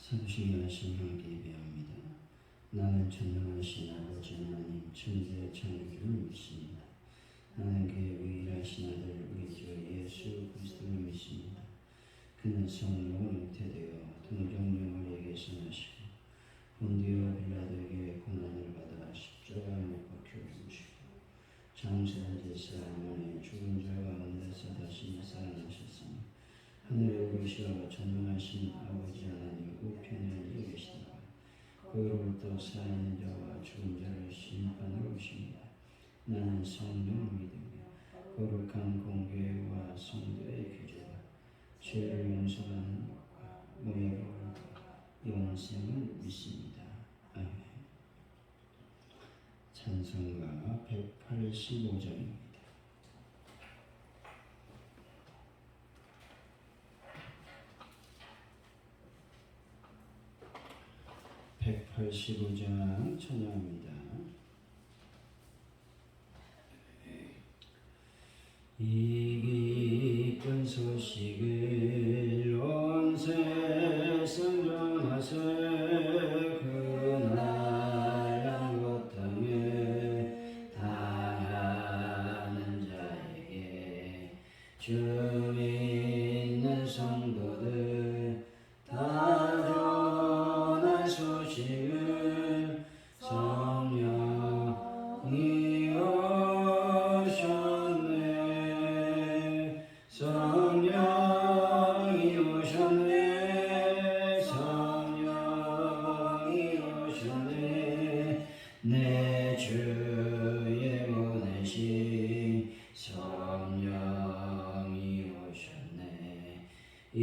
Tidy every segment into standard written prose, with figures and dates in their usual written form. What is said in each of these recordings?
산신하신 형께 예배합니다. 나는 전능하신 아버지 하나님 천지의 창조주를 믿습니다. 나는 그의 유일하신 아들 우리 주 예수 그리스도를 믿습니다. 그는 성령으로 잉태되어 동정녀마리에게서 나시고 본디오 빌라도에게 고난을 받아 십자가에 못 박혀 죽으시고 장사지사 만에 죽은 자 가운데서 다시 살아나셨으니 하늘에 오르시어 전능하신 아버지 하나님 우편에 앉아 계시다가 거기로부터 살아있는 자와 죽은 자를 심판하러 오십니다. 나는 성령을 믿으며 거룩한 공교회와 성도의 교제와 죄를 용서하는 것과 모욕을 영생을 믿습니다. 아멘. 찬송가 185장입니다. 185장 찬양합니다. 이 기쁜 소식을 온 세상 전하세 그날 양곳 땅에 당하는 자에게 주 믿는 성도들 다 전한 소식을 성령이 오셨네. 성령이 오셨네. 성령이 오셨네. 내 주의 보내신 성령이 오셨네. 이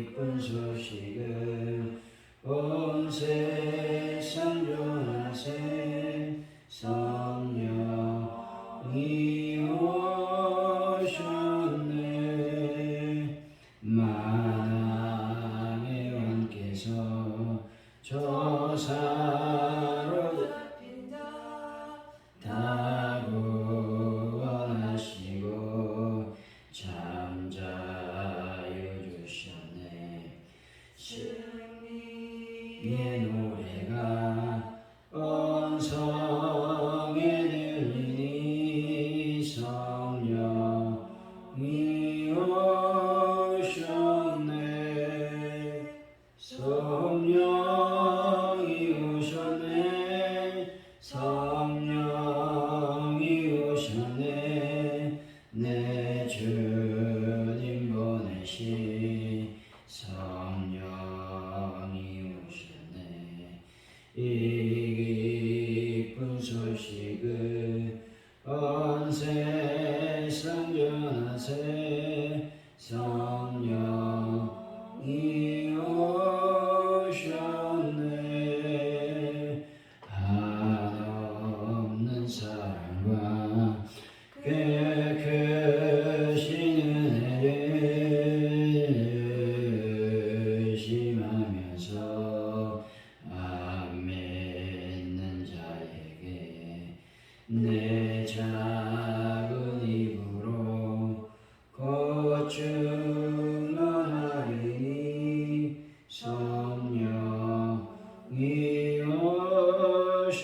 기쁜 소식을 온 세상 전하세 성령이 오셨네. 만왕의 왕께서 조사로 잡힌 자 구원하시고 잠자유 주셨네. 승리의 노래가 온 성에 들리니 성령이 오셨네. 성령이 오셨네. 성령이 오셨네. 내 주님 보내신 성령이 오셨네. 이 기쁜 소식을 온 세상 전하세 성령이 오셨네. 한없는 사랑과 크신 은혜를 심하면서 안 믿는 자에게 내 작은 입으로 곧 증언하리니 성령이 오셨네.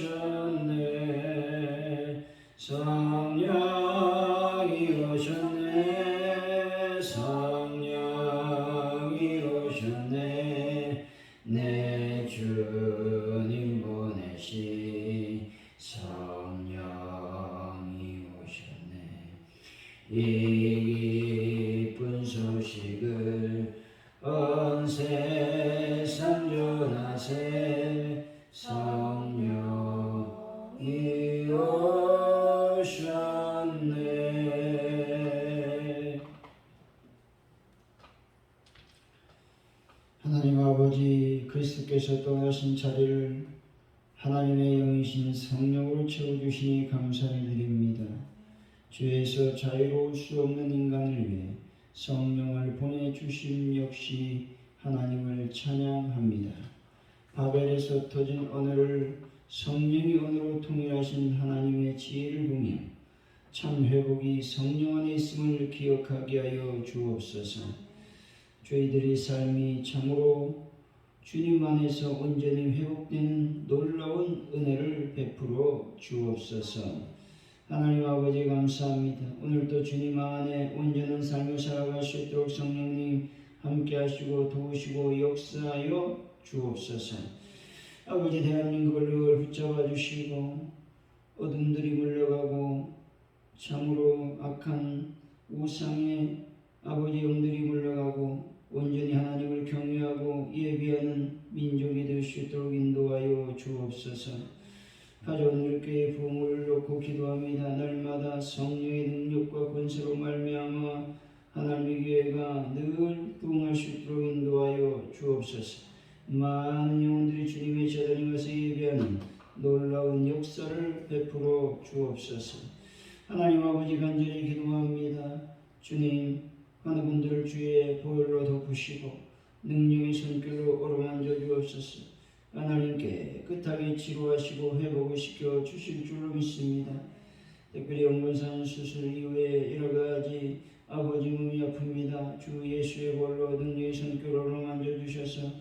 성령이 오셨네. 성령이 오셨네. 내 주님 보내신 성령이 오셨네. 이 기쁜 소식을 온 세상 전하세 성령이 오셨네. 하나님 아버지 그리스도께서 떠나신 자리를 하나님의 영이신 성령으로 채워주시니 감사를 드립니다. 죄에서 자유로울 수 없는 인간을 위해 성령을 보내주심 역시 하나님을 찬양합니다. 바벨에서 터진 언어를 성령의 언어로 통일하신 하나님의 지혜를 보며 참 회복이 성령 안에 있음을 기억하게 하여 주옵소서. 저희들의 삶이 참으로 주님 안에서 온전히 회복되는 놀라운 은혜를 베풀어 주옵소서. 하나님 아버지 감사합니다. 오늘도 주님 안에 온전한 삶을 살아갈 수 있도록 성령님 함께 하시고 도우시고 역사하여 주옵소서. 아버지 대한민국을 늘 붙잡아 주시고 어둠들이 물러가고 참으로 악한 우상의 아버지 영들이 물러가고 온전히 하나님을 경외하고 예비하는 민족이 될 수 있도록 인도하여 주옵소서. 가져온 일교의 부흥을 놓고 기도합니다. 날마다 성령의 능력과 권세로 말미암아 하나님의 교회가 늘 부흥할 수 있도록 인도하여 주옵소서. 많은 영혼들이 주님의 재단에 가서 예배하는 놀라운 역사를 베풀어 주옵소서. 하나님 아버지 간절히 기도합니다. 주님 어느 분들을 주의 보혈로 덮으시고 능력의 손길로 어루만져 주옵소서. 하나님께 깨끗하게 치료하시고 회복을 시켜 주실 줄로 믿습니다. 특별히 영문산 수술 이후에 여러가지 아버지 몸이 아픕니다. 주 예수의 볼로 능력의 손길로 만져주셔서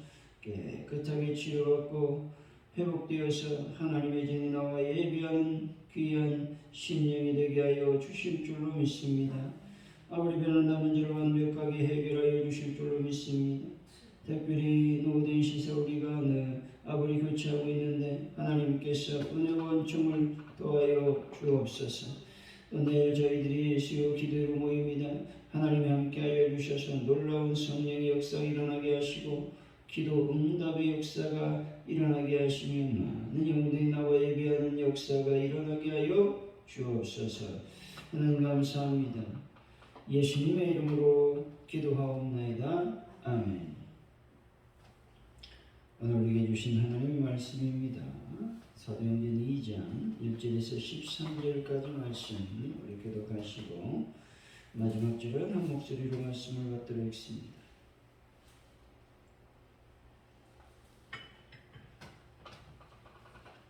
깨끗하게 치료받고 회복되어서 하나님의 전에 나와 예비하는 귀한 심령이 되게 하여 주실 줄로 믿습니다. 아버지 변한다 문제를 완벽하게 해결하여 주실 줄로 믿습니다. 특별히 노후된 시세 우리가 아버지 교체하고 있는데 하나님께서 은혜와 은총을 더하여 주옵소서. 또 내일 저희들이 수요 기도로 모입니다. 하나님이 함께하여 주셔서 놀라운 성령의 역사가 일어나게 하시고 기도 응답의 역사가 일어나게 하시며 많은 영혼들이 나와 예배하는 역사가 일어나게 하여 주옵소서. 하나님 감사합니다. 예수님의 이름으로 기도하옵나이다. 아멘. 오늘 우리에게 주신 하나님의 말씀입니다. 사도행전 2장 1절에서 13절까지 말씀 우리 교독하시고 마지막 절은 한 목소리로 말씀을 받도록 하겠습니다.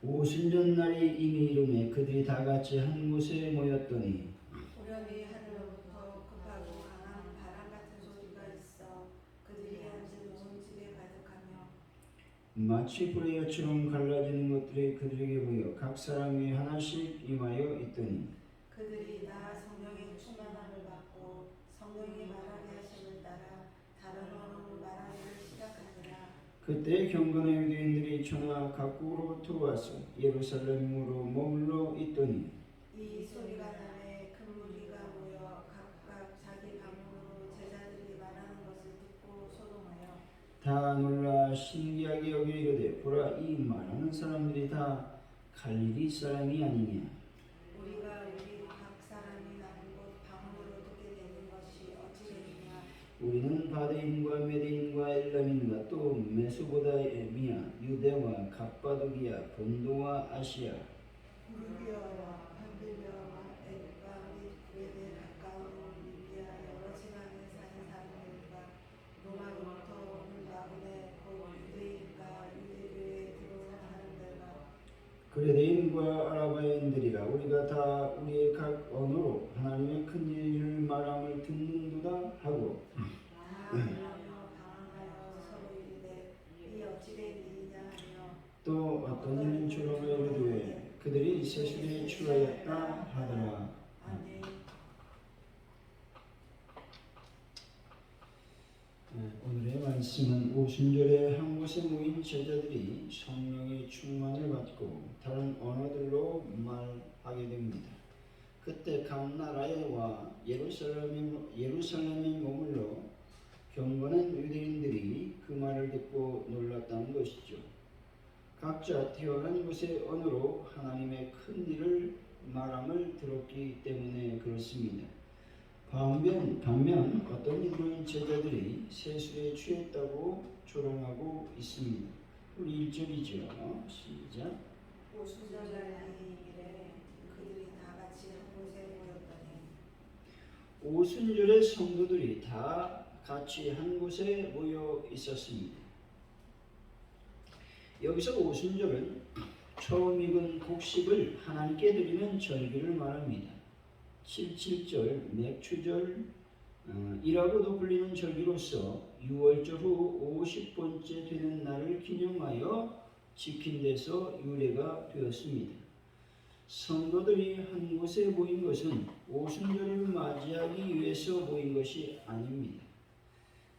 오순절날이 이미 이르매 그들이 다 같이 한 곳에 모였더니 우연히 하늘로부터 급하고 강한 바람 같은 소리가 있어 그들이 앉은 온 집에 가득하며 마치 불의 여처럼 갈라지는 것들이 그들에게 보여 각 사람이 하나씩 임하여 있더니 그들이 다 성령의 충만함을 받고 성령이 말하게 하심을 따라 다른 언어로 말하기를 시작하니라. 그때 경건의 유대인들이 천하 각국으로부터 와서 예루살렘으로 머물러 있더니 이 소리가 나매 큰 무리가 모여 각각 자기 방언으로 제자들이 말하는 것을 듣고 소동하여 다 놀라 신기하게 여겨 이르되 보라 이 말하는 사람들이 다 갈릴리 사람이 아니냐. 우리가 우리 각 사람이 나는 곳 방언으로 듣게 되는 것이 어찌 되느냐. 우리는 바데인과 메데인과 엘람인과 또 메소보다미아 유대와 갑바도기아 본도와 아시아 루비아와 판빌리아와 에르과 및 그레데 가까운 리비아 여러 지방에 사는 사람들과 로마로부터 온 마군의 곧 유대인과 유대교에 들어온 사람들과 그레데인과 아라바인들이라 우리가 다 우리의 각 언어로 하나님의 큰 일을 말함을 듣는도다 하고 다 놀라며 방황하여 서로 이르되 이 어찌 된 일이냐 하며 또 어떤 이는 주로가 이르되 그들이 세술에 취하였다 하더라. 아멘. 오늘의 말씀은 오순절에 한 곳에 모인 제자들이 성령의 충만을 받고 다른 언어들로 말하게 됩니다. 그때 각 나라에와 예루살렘에 머물러 경건한 유대인들이 그 말을 듣고 놀랐다는 것이죠. 각자 태어난 곳의 언어로 하나님의 큰 일을 말함을 들었기 때문에 그렇습니다. 반면 어떤 이들은 제자들이 세술에 취했다고 조롱하고 있습니다. 우리 1절이죠. 시작. 오순절날이 이래 그들이 다 같이 한 곳에 모였더니 오순절에 성도들이 다 같이 한 곳에 모여 있었습니다. 여기서 오순절은 처음 익은 곡식을 하나님께 드리는 절기를 말합니다. 77절, 맥추절 이라고도 불리는 절기로서 유월절 후 50번째 되는 날을 기념하여 지킨 데서 유래가 되었습니다. 성도들이 한 곳에 모인 것은 오순절을 맞이하기 위해서 모인 것이 아닙니다.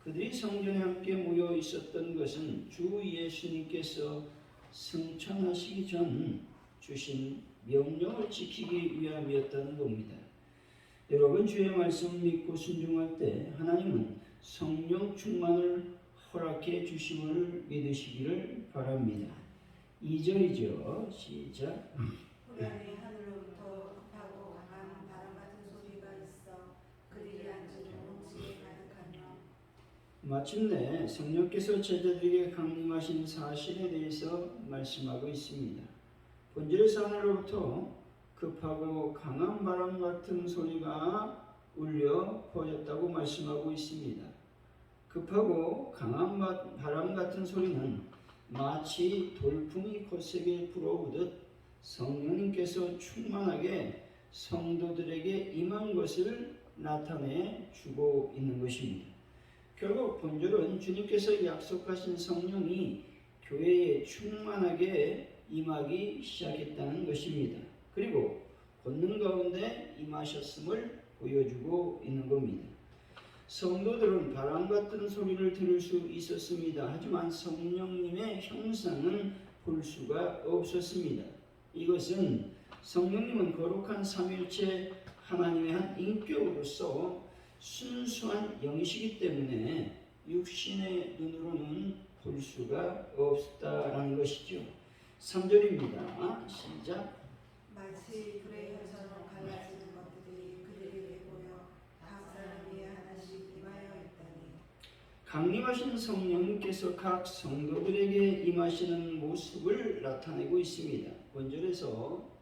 그들이 성전에 함께 모여 있었던 것은 주 예수님께서 승천하시기 전 주신 명령을 지키기 위함이었다는 겁니다. 여러분, 주의 말씀 믿고 순종할 때 하나님은 성령 충만을 허락해 주심을 믿으시기를 바랍니다. 2절이죠. 시작. 후련히 하늘로부터 급하고 강한 바람 같은 소리가 있어 그들이 앉은 용동치에 가득하며. 마침내 성령께서 제자들에게 강림하신 사실에 대해서 말씀하고 있습니다. 본절에서 하늘로부터 급하고 강한 바람 같은 소리가 울려 퍼졌다고 말씀하고 있습니다. 급하고 강한 바람 같은 소리는 마치 돌풍이 거세게 불어오듯 성령님께서 충만하게 성도들에게 임한 것을 나타내 주고 있는 것입니다. 결국 본절은 주님께서 약속하신 성령이 교회에 충만하게 임하기 시작했다는 것입니다. 그리고 권능 가운데 임하셨음을 보여주고 있는 겁니다. 성도들은 바람 같은 소리를 들을 수 있었습니다. 하지만 성령님의 형상은 볼 수가 없었습니다. 이것은 성령님은 거룩한 삼위일체 하나님의 한 인격으로서 순수한 영이시기 때문에 육신의 눈으로는 볼 수가 없다라는 것이죠. 3절입니다. 시작. 마치 불의 혀처럼 갈라지는 것들이 그들에게 보여 각 사람이 하나씩 임하여 있다니. 강림하신 성령님께서 각 성도들에게 임하시는 모습을 나타내고 있습니다. 본절에서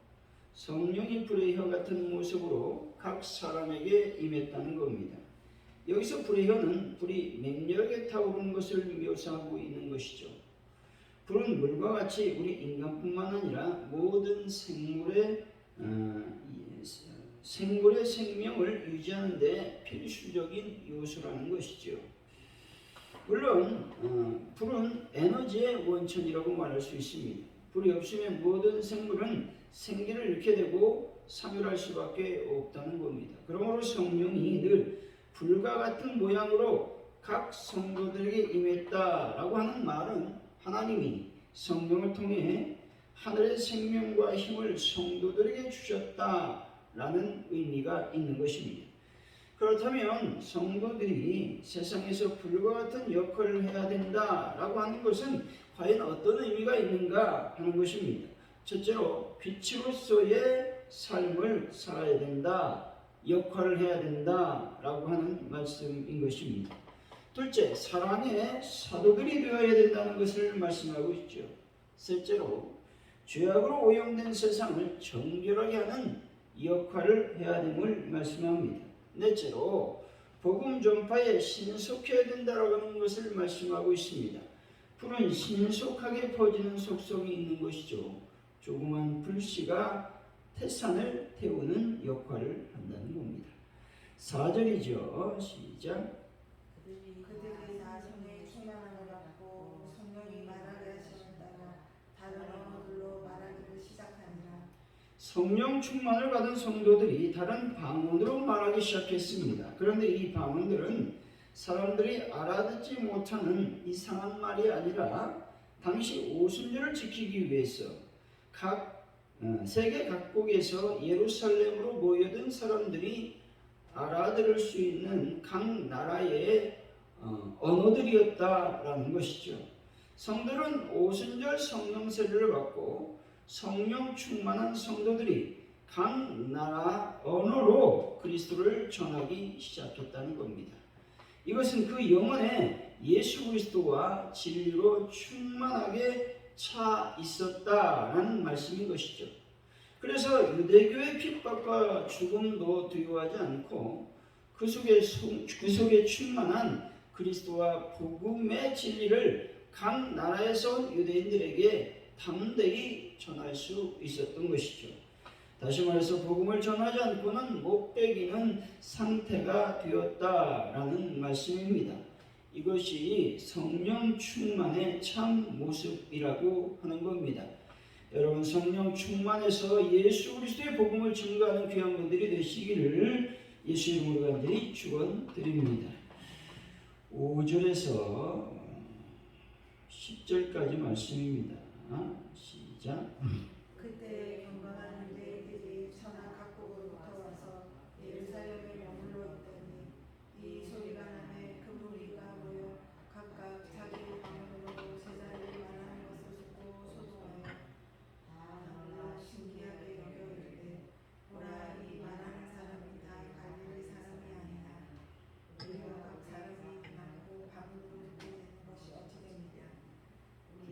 성령이 불의 혀 같은 모습으로 각 사람에게 임했다는 겁니다. 여기서 불의 혀는 불이 맹렬하게 타오르는 것을 묘사하고 있는 것이죠. 불은 물과 같이 우리 인간뿐만 아니라 모든 생물의 생명을 유지하는 데 필수적인 요소라는 것이죠. 물론 불은 에너지의 원천이라고 말할 수 있습니다. 불이 없으면 모든 생물은 생기를 잃게 되고 사멸할 수밖에 없다는 겁니다. 그러므로 성령이 늘 불과 같은 모양으로 각 성도들에게 임했다라고 하는 말은 하나님이 성령을 통해 하늘의 생명과 힘을 성도들에게 주셨다라는 의미가 있는 것입니다. 그렇다면 성도들이 세상에서 불과 같은 역할을 해야 된다라고 하는 것은 과연 어떤 의미가 있는가 하는 것입니다. 첫째로 빛으로서의 삶을 살아야 된다, 역할을 해야 된다라고 하는 말씀인 것입니다. 둘째, 사랑의 사도들이 되어야 된다는 것을 말씀하고 있죠. 셋째로, 죄악으로 오염된 세상을 정결하게 하는 역할을 해야 됨을 말씀합니다. 넷째로, 복음 전파에 신속해야 된다라고 하는 것을 말씀하고 있습니다. 불은 신속하게 퍼지는 속성이 있는 것이죠. 조그만 불씨가 태산을 태우는 역할을 한다는 겁니다. 4절이죠. 시작. 그들이 다 성령의 충만함을 받고 성령이 말하게 하심을 따라 다른 언어들로 말하기를 시작하니라. 성령 충만을 받은 성도들이 다른 방언으로 말하기 시작했습니다. 그런데 이 방언들은 사람들이 알아듣지 못하는 이상한 말이 아니라 당시 오순절을 지키기 위해서 세계 각국에서 예루살렘으로 모여든 사람들이 알아들을 수 있는 각 나라의 언어들이었다라는 것이죠. 성들은 오순절 성령 세례를 받고 성령 충만한 성도들이 각 나라 언어로 그리스도를 전하기 시작했다는 겁니다. 이것은 그 영혼에 예수 그리스도와 진리로 충만하게 차 있었다라는 말씀인 것이죠. 그래서 유대교의 핍박과 죽음도 두려워하지 않고 그 속에 충만한 그리스도와 복음의 진리를 각 나라에서 온 유대인들에게 담대히 전할 수 있었던 것이죠. 다시 말해서 복음을 전하지 않고는 못 배기는 상태가 되었다라는 말씀입니다. 이것이 성령 충만의 참 모습이라고 하는 겁니다. 여러분, 성령 충만해서 예수 그리스도의 복음을 증거하는 귀한 분들이 되시기를 예수 이름으로 간절히 축원드립니다. 5절에서 10절까지 말씀입니다. 시작. 그때 경건한 유대인들이 천하 각국으로부터 와서 예루살렘에 머물러 있더니 이 소리가 나매 그 무리가 모여 각각 자기 방언으로 제자를 말하는 것을 듣고 소동하여 다 놀라 신기하게 여겨 이르되 보라, 이 말하는 사람이 다 갈릴리 사람이 아니냐. 우리와 각 사람이 많고 방언으로 듣게 되는 것이 어찌 됩니까?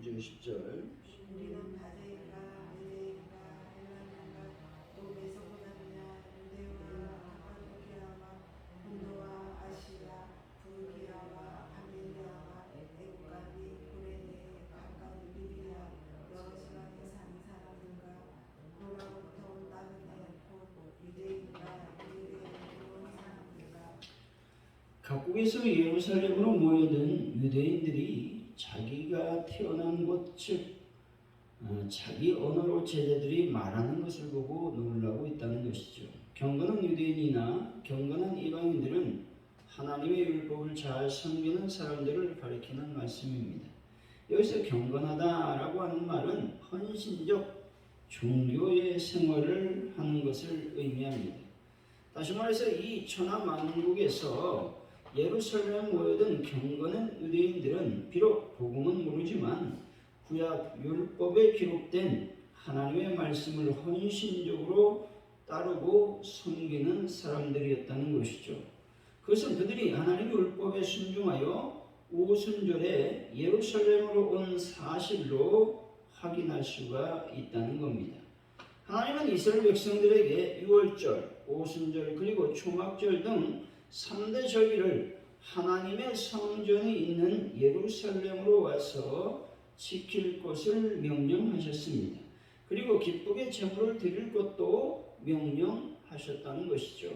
9절 10절. 우리는 바데이가 메데이가 헬라나가 또 메소포타미아 유대와 가파도키아와 본도와 아시아 부르기아와 바빌리아와 애국가비 구레네 각각 리비아 여러 지방에 사는 사람들과 로마로부터 온 다른 곧 유대인과 유대인에 온 사람들과 각국에서 예루살렘으로 모여든 유대인들이 자기가 태어난 곳, 즉 자기 언어로 제자들이 말하는 것을 보고 놀라고 있다는 것이죠. 경건한 유대인이나 경건한 이방인들은 하나님의 율법을 잘 섬기는 사람들을 가리키는 말씀입니다. 여기서 경건하다라고 하는 말은 헌신적 종교의 생활을 하는 것을 의미합니다. 다시 말해서 이 천하 만국에서 예루살렘에 모여든 경건한 유대인들은 비록 복음은 모르지만 구약 율법에 기록된 하나님의 말씀을 헌신적으로 따르고 섬기는 사람들이었다는 것이죠. 그것은 그들이 하나님의 율법에 순종하여 오순절에 예루살렘으로 온 사실로 확인할 수가 있다는 겁니다. 하나님은 이스라엘 백성들에게 유월절, 오순절 그리고 초막절 등 3대 절기를 하나님의 성전이 있는 예루살렘으로 와서 지킬 것을 명령하셨습니다. 그리고 기쁘게 제물을 드릴 것도 명령하셨다는 것이죠.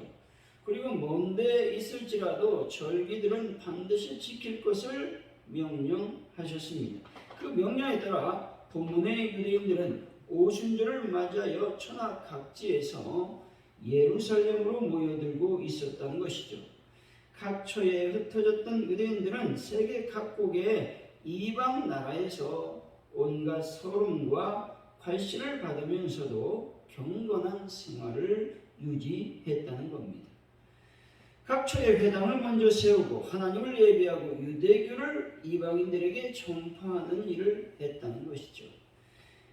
그리고 먼데 있을지라도 절기들은 반드시 지킬 것을 명령하셨습니다. 그 명령에 따라 본문의 유대인들은 오순절을 맞이하여 천하 각지에서 예루살렘으로 모여들고 있었다는 것이죠. 각처에 흩어졌던 유대인들은 세계 각국의 이방 나라에서 온갖 서름과 괄시를 받으면서도 경건한 생활을 유지했다는 겁니다. 각처의 회당을 먼저 세우고 하나님을 예배하고 유대교를 이방인들에게 전파하는 일을 했다는 것이죠.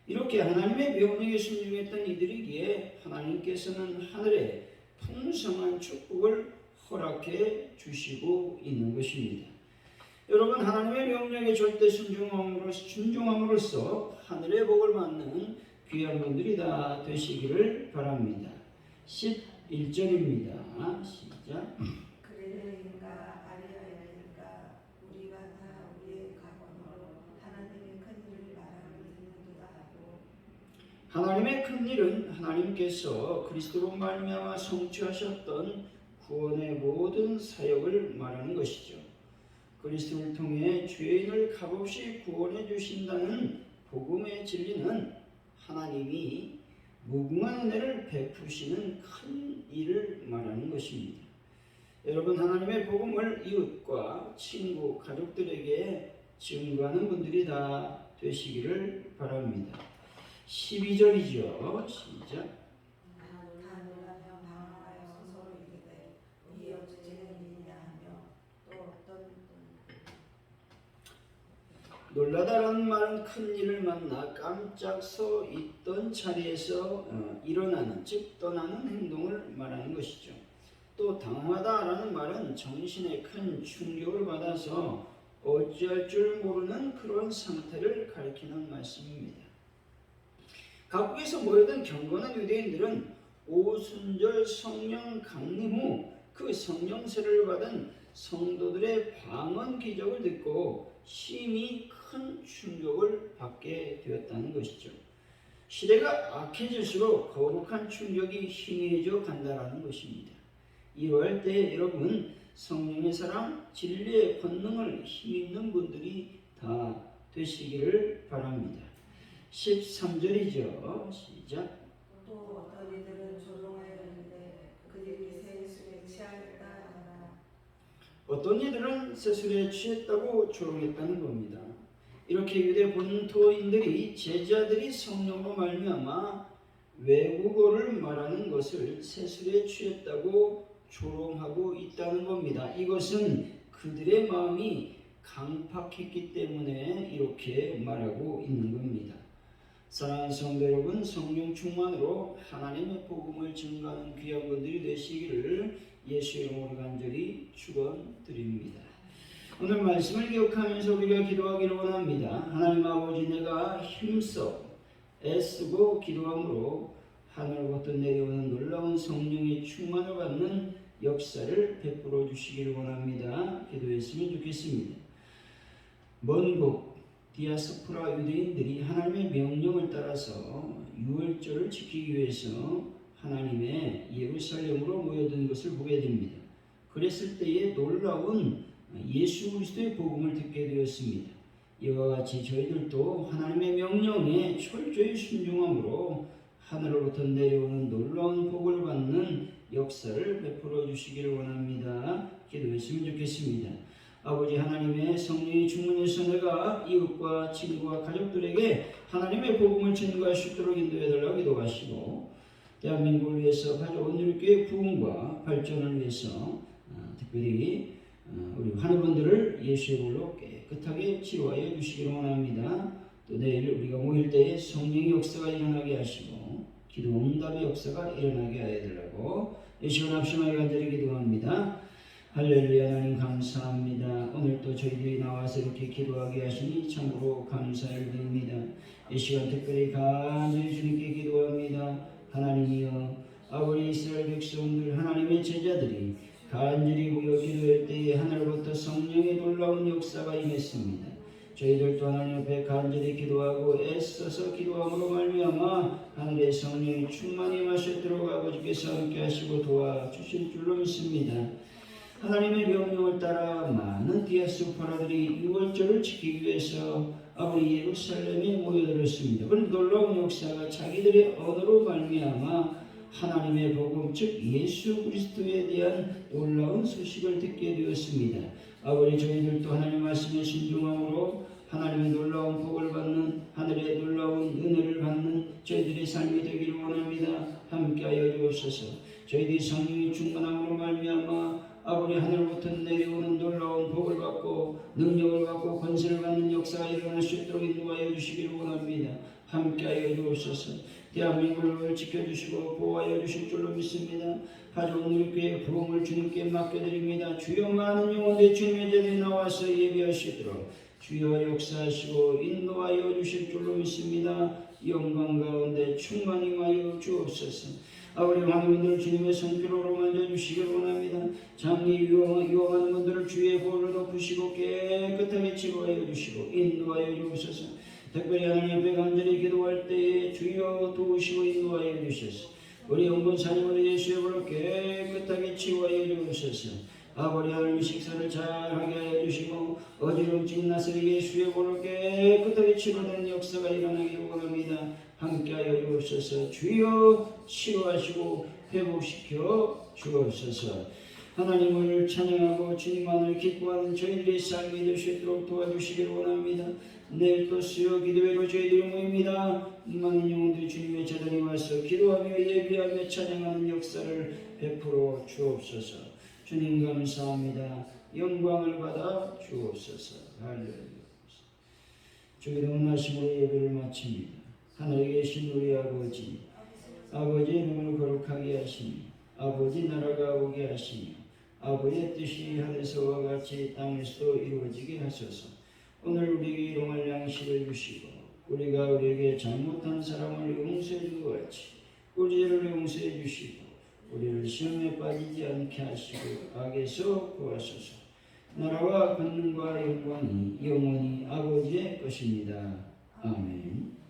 이렇게 하나님의 명령에 순종했던 이들이기에 하나님께서는 하늘에 풍성한 축복을 허락해 주시고 있는 것입니다. 여러분, 하나님의 명령에 절대 순종함으로써 하늘의 복을 받는 귀한 분들이 다 되시기를 바랍니다. 11절입니다. 시작. 그레네인가 아리아인가 우리가 다 우리의 각언으로 하나님의 큰 일을 말하는 듣는도다 하고. 하나님의 큰 일은 하나님께서 그리스도로 말미암아 성취하셨던 구원의 모든 사역을 말하는 것이죠. 그리스도를 통해 죄인을 값없이 구원해 주신다는 복음의 진리는 하나님이 무궁한 은혜를 베푸시는 큰 일을 말하는 것입니다. 여러분, 하나님의 복음을 이웃과 친구, 가족들에게 증거하는 분들이 다 되시기를 바랍니다. 12절이죠. 시작. 다 놀라며 방황하여 서로 이르되 이 어찌 되는 일이냐 하며 또 어떤 놀라다라는 말은 큰 일을 만나 깜짝 서 있던 자리에서 일어나는, 즉 떠나는 행동을 말하는 것이죠. 또 당황하다라는 말은 정신에 큰 충격을 받아서 어찌할 줄 모르는 그런 상태를 가리키는 말씀입니다. 각국에서 모여든 경건한 유대인들은 오순절 성령 강림 후 그 성령세를 받은 성도들의 방언 기적을 듣고 심히 큰 충격을 받게 되었다는 것이죠. 시대가 악해질수록 거룩한 충격이 희미해져 간다는 것입니다. 이러할 때 여러분, 성령의 사랑, 진리의 권능을 힘입는 분들이 다 되시기를 바랍니다. 13절이죠. 시작. 또 어떤 이들은 조롱하였는데 그들이 세술에 취하였다 하라. 어떤 이들은 세술에 취했다고 조롱했다는 겁니다. 이렇게 유대 본토인들이 제자들이 성령으로 말미암아 외국어를 말하는 것을 세술에 취했다고 조롱하고 있다는 겁니다. 이것은 그들의 마음이 강팍했기 때문에 이렇게 말하고 있는 겁니다. 사랑하는 성도 여러분, 성령 충만으로 하나님의 복음을 증거하는 귀한 분들이 되시기를 예수 이름으로 간절히 축원드립니다. 오늘 말씀을 기억하면서 우리가 기도하기를 원합니다. 하나님 아버지, 내가 힘써 애쓰고 기도함으로 하늘로부터 내려오는 놀라운 성령의 충만을 받는 역사를 베풀어 주시기를 원합니다. 기도했으면 좋겠습니다. 먼 곳 디아스포라 유대인들이 하나님의 명령을 따라서 유월절을 지키기 위해서 하나님의 예루살렘으로 모여든 것을 보게 됩니다. 그랬을 때에 놀라운 예수 그리스도의 복음을 듣게 되었습니다. 이와 같이 저희들도 하나님의 명령에 철저히 순종함으로 하늘로부터 내려오는 놀라운 복을 받는 역사를 베풀어 주시기를 원합니다. 기도했으면 좋겠습니다. 아버지 하나님의 성령이 충만해서 내가 이웃과 친구와 가족들에게 하나님의 복음을 증거할 수 있도록 인도해달라고 기도하시고, 대한민국을 위해서 가져온 우리교회 부흥과 발전을 위해서 특별히 우리 환우분들을 예수의 볼로 깨끗하게 치료하여 주시기를 원합니다. 또 내일 우리가 모일 때에 성령의 역사가 일어나게 하시고 기도 응답의 역사가 일어나게 하여 달라고 예수님 합심하여 간절히 기도합니다. 할렐루야. 하나님 감사합니다. 오늘 또 저희들이 나와서 이렇게 기도하게 하시니 참으로 감사를 드립니다. 이 시간 특별히 간절히 주님께 기도합니다. 하나님이여, 아버지 이스라엘 백성들 하나님의 제자들이 간절히 모여 기도할 때에 하늘로부터 성령의 놀라운 역사가 임했습니다. 저희들도 하나님 앞에 간절히 기도하고 애써서 기도함으로 말미암아 하늘의 성령이 충만히 마셨도록 아버지께서 함께 하시고 도와주실 줄로 믿습니다. 하나님의 명령을 따라 많은 디아스포라들이 유월절을 지키기 위해서 아버지 예루살렘에 모여들었습니다. 그런 놀라운 역사가 자기들의 언어로 말미암아 하나님의 복음 즉 예수 그리스도에 대한 놀라운 소식을 듣게 되었습니다. 아버지 저희들도 하나님 말씀에 순종함으로 하나님의 놀라운 복을 받는 하늘의 놀라운 은혜를 받는 저희들의 삶이 되기를 원합니다. 함께하여 주옵소서. 저희들이 성령의 충만함으로 말미암아 아버지 하늘로부터 내려오는 놀라운 복을 받고 능력을 받고 권세를 받는 역사가 일어날 수 있도록 인도하여 주시기를 원합니다. 함께하여 주옵소서. 대한민국을 지켜주시고 보호하여 주실 줄로 믿습니다. 가져온 우리 교회 부흥을 주님께 맡겨드립니다. 주여 많은 영혼들 주님의 자리에 나와서 예배할 수 있도록 주여 역사하시고 인도하여 주실 줄로 믿습니다. 영광 가운데 충만히 임하여 주옵소서. 아버지 환우분들 주님의 손길로 만져주시길 원합니다. 장기 유혹하는 분들을 주의 보혈로 덮으시고 깨끗하게 치료하여 주시고 인도하여 주옵소서. 특별히 하나님 앞에 간절히 기도할 때에 주여 도우시고 인도하여 주셔서 우리 영분사님을 예수의 보혈로 깨끗하게 치료하여 주옵소서. 아버지 하나님 식사를 잘하게 하여 주시고 어지럼증 나서리 예수의 보혈로 깨끗하게 치료되는 역사가 일어나기를 원합니다. 함께하여 주옵소서. 주여 치료하시고 회복시켜 주옵소서. 하나님을 찬양하고 주님만을 기뻐하는 저희들의 삶이 될 수 있도록 도와주시기를 원합니다. 내일 또 수요 기도회로 저희들이 모입니다. 많은 영혼들이 주님의 재단에 와서 기도하며 예배하며 찬양하는 역사를 베풀어 주옵소서. 주님 감사합니다. 영광을 받아 주옵소서. 할렐루야. 주의 은하심으로 예배를 마칩니다. 하늘에 계신 우리 아버지, 아버지의 이름을 거룩하게 하시니 아버지 나라가 오게 하시니 아버지의 뜻이 하늘에서와 같이 땅에서도 이루어지게 하소서. 오늘 우리에게 일용할 양식을 주시고 우리가 우리에게 잘못한 사람을 용서해 주고 같이 우리 죄를 용서해 주시고 우리를 시험에 빠지지 않게 하시고 악에서 구하소서. 나라와 권능과 영광이 영원히 아버지의 것입니다. 아멘.